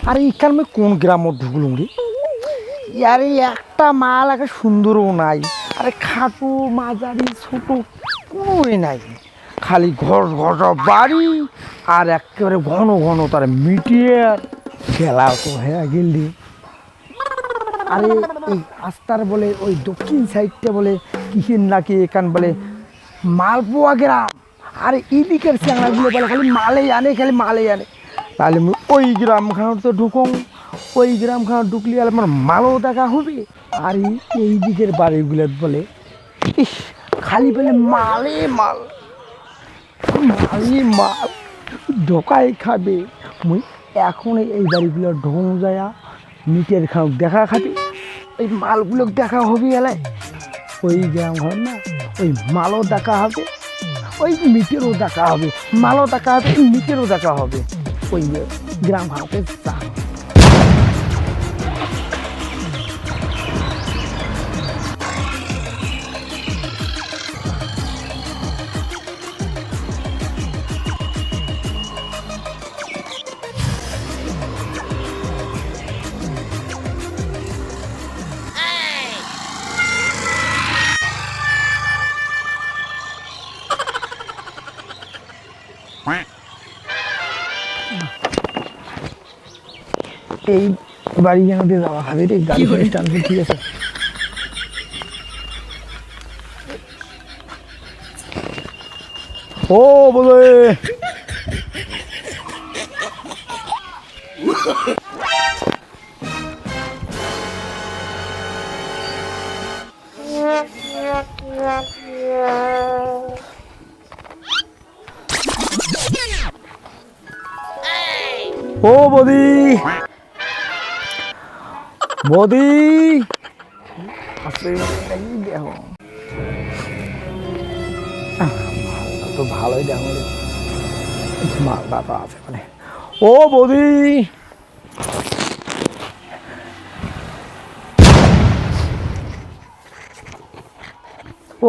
আরে এখানে কোন গ্রামে ঢুকলুম রে? আরে একটা মাল একটা সুন্দরও নাই, আরে খাটো মাঝারি ছোট কোনোই নাই, খালি ঘর ঘর বাড়ি আর একেবারে ঘন ঘন তার মিটিয়ে খেলা তো হয়ে গেলি। আরে এই রাস্তার বলে ওই দক্ষিণ সাইডটা বলে কিসের নাকি এখান বলে মালপোয়া গ্রাম, আরে এদিকের চ্যাংড়াগুলো বলে খালি মালেই আনে, খালি মালেই আনে। তাহলে আমি ওই গ্রামখানে তো ঢুকং, ওই গ্রামখানে ঢুকলে আমার মালও দেখা হবে। আর এই দিকের বাড়িগুলো বলে ইস খালি বলে মালে মাল, মালে মাল ঢোকাই খাবে। মুই এখন এই বাড়িগুলো ঢোং যায় মিটের খাও দেখা খাবে, ওই মালগুলো দেখা হবে এলাই ওই গ্রাম ঘর না, ওই মালও দেখা হবে, ওই মিটেরও দেখা হবে, মালও দেখা হবে, মিটেরও দেখা হবে, ওই গ্রাম হাতে চা। এই বাড়ি আমাদের যাওয়া খাবে রে, গাড়ি টানবে, ঠিক আছে। ও বলে ও বদি বদি আছে নাকি দেখো, তো ভালোই দেখো মালটা তো আছে মানে। ও বদি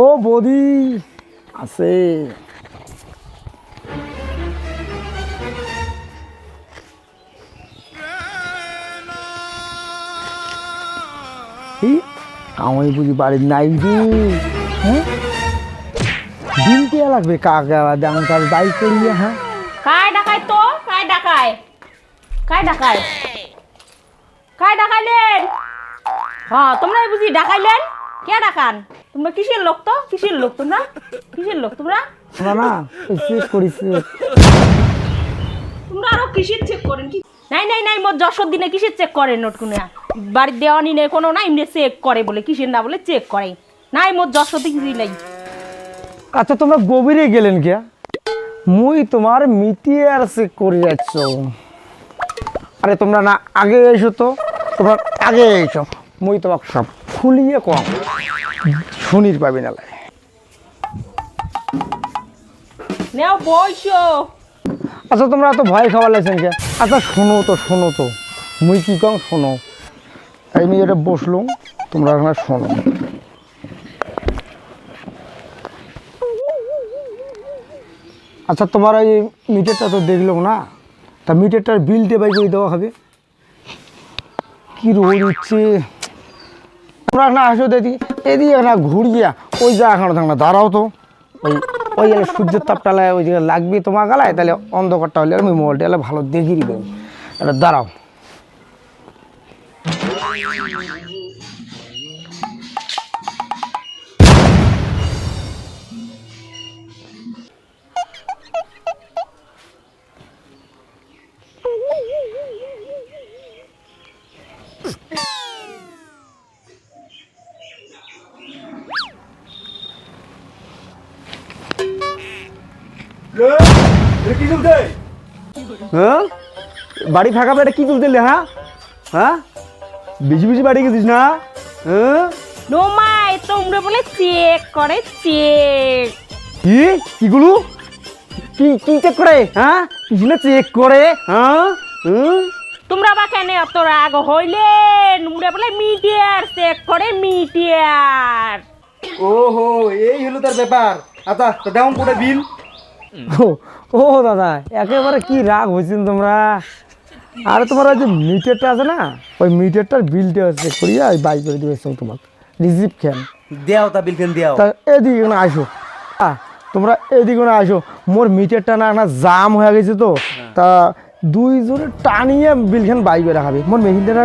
ও বদি আছে, আমি বুঝি বাড়ির নাই যে, হ্যাঁ দিন কে লাগবে কাকা যেমন কাজ দায়ী করিয়ে। হ্যাঁ কায় ডাকায় তো কায় ডাকায়, কায় ডাকায়, কায় ডাকাইলেন? হ্যাঁ তোমরা বুঝি ডাকাইলেন, কে ডাকান? তোমরা কিসের লোক? তো কিসের লোক তোমরা, কিসের লোক তোমরা? না না চেক করিস, তোমরা আরো কিসের চেক করেন? কি নাই নাই নাই মোর যশোর দিনে কিসের চেক করেন? নোটকুনে বাড়ির দেওয়ানি নেই কোনো, না এমনি চেক করে বলে কিসের না বলে চেক করে, নাই মোর যশোর কিছুই নাই। আচ্ছা তোমরা গভীরে গেলেন কে? মুই তোমার মিটিয়ে আর চেক করে যাচ্ছ। আরে তোমরা না আগে এসো, তো তোমরা আগে এসো, মুই তোমাকে সব খুলিয়ে কম শুনির পাবি না। নেও বইসো। আচ্ছা তোমরা এত ভয় খাওয়া লাগছেন কে? আচ্ছা শোনো তো, শোনো তো, মুই কি কম শোনো, এই নিয়ে এটা বসলুম, তোমরা এখানে শোনো। আচ্ছা তোমার এই মিটারটা তো দেখলো না, তা মিটারটার বিল বাই করে দেওয়া হবে। কি রোদ উঠছে, তোমরা না আসো দেখি এদিকে না ঘুরিয়া ওই জায়গাখানে থাক না, দাঁড়াও তো, ওই ওই সূর্যের তাপটালায় ওই জায়গায় লাগবে তোমার গালায়, তাহলে অন্ধকারটা হলে আমি মোবাইলটা এলে ভালো দেখি দেবো। এটা দাঁড়াও। হ্যাঁ বাড়ি ফাঁকা পেটে কি চলতে? হ্যাঁ হ্যাঁ বেশি বেশি বাড়ি গেছিস না? হ্যাঁ নোমাই তোমরা বলে চেক করে, চেক কি কিগুলো কি কি চেক করে? হ্যাঁ কিছু না চেক করে? হ্যাঁ তোমরা বা কেন অত রাগ হইলে? তোমরা বলে মিডিয়ার চেক করে, মিডিয়ার। ওহো এই হলো তার ব্যাপার। আচ্ছা তো দাম কোটা বিল। ও ও দাদা একেবারে কি রাগ হয়েছেন তোমরা? আর তোমার ওই যে মিটারটা আছে না, ওই মিটারটার বিলটা হচ্ছে করিয়া ওই বাই করে দিবে তোমাকে রিসিভ খেন। দেও তা বিলখান দেও। তা এদিকে না আসো, তোমরা এদিকে না আসো, মোর মিটারটা না না জাম হয়ে গেছে তো, তা দুইজনে টানিয়ে বিলখান বাই করে রাখাবে। মোর মেশিনটা না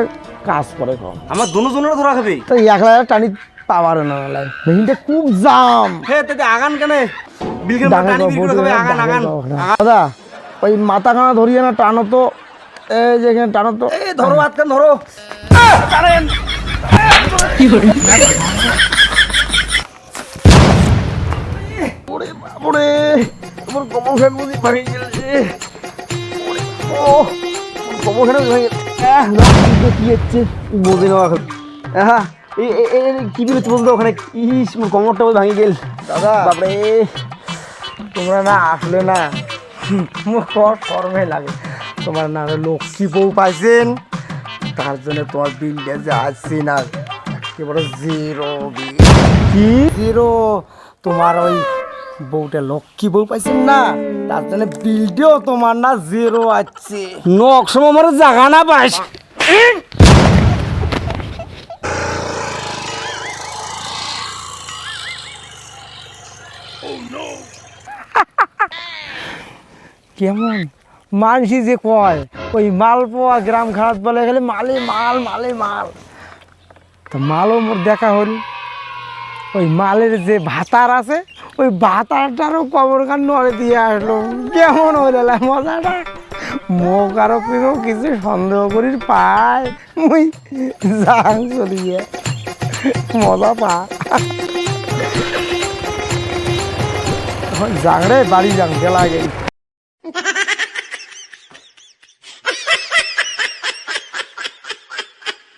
কাজ করে কম, আমার দুজনের ধরা খাবে। তা একলা টানি পাওয়ার না, মেশিনটা খুব জাম। হে তাতে আগান কেন বিলখান টানি বিল করে খাবে আগান আগান। দাদা ওই মাথাখানা ধরিয়ে না টানো তো, এই যে এখানে টানো তো, এই ধরো হাত কান ধরো। টানেন। ওরে বাবরে, তোমার কমল ফ্যান বুঝি ভাঙে গেছে। ও কমল ফ্যান ভেঙে কি হচ্ছে বুঝি না এখন। হ্যাঁ কি বিল বলতো ওখানে, ইস মোর কোমরটা ভাঙে গেল। দাদা। বাবরে তোমরা না আসলে না মোর শরমে লাগে। তোমার না লক্ষ্মী বউ পাইছেন, তার জন্য তোমার বিলটা যে আসছে না একেবারে জিরো বিল। কি জিরো? তোমার ওই বউটা লক্ষ্মী বউ পাইছেন না, তার জন্য বিলটাও তোমার না জিরো আসছে। নক সময় আমার জাগা না পাইস। কেমন মানসি যে কয় ওই মালপোয়া গ্রাম খারাপ বলে গেলে মালে মাল মালে মাল, তো মালও মোর দেখা হল। ওই মালের যে ভাতার আছে ওই ভাতারটারও কবর কান নড়ে দিয়ে আসলো। কেমন হইল মজাটা? মোক আরো কিছু সন্দেহ করি পায় মুই যাং চলিয়ে মজা পা যাং রে, বাড়ি যাং গেলা গেল।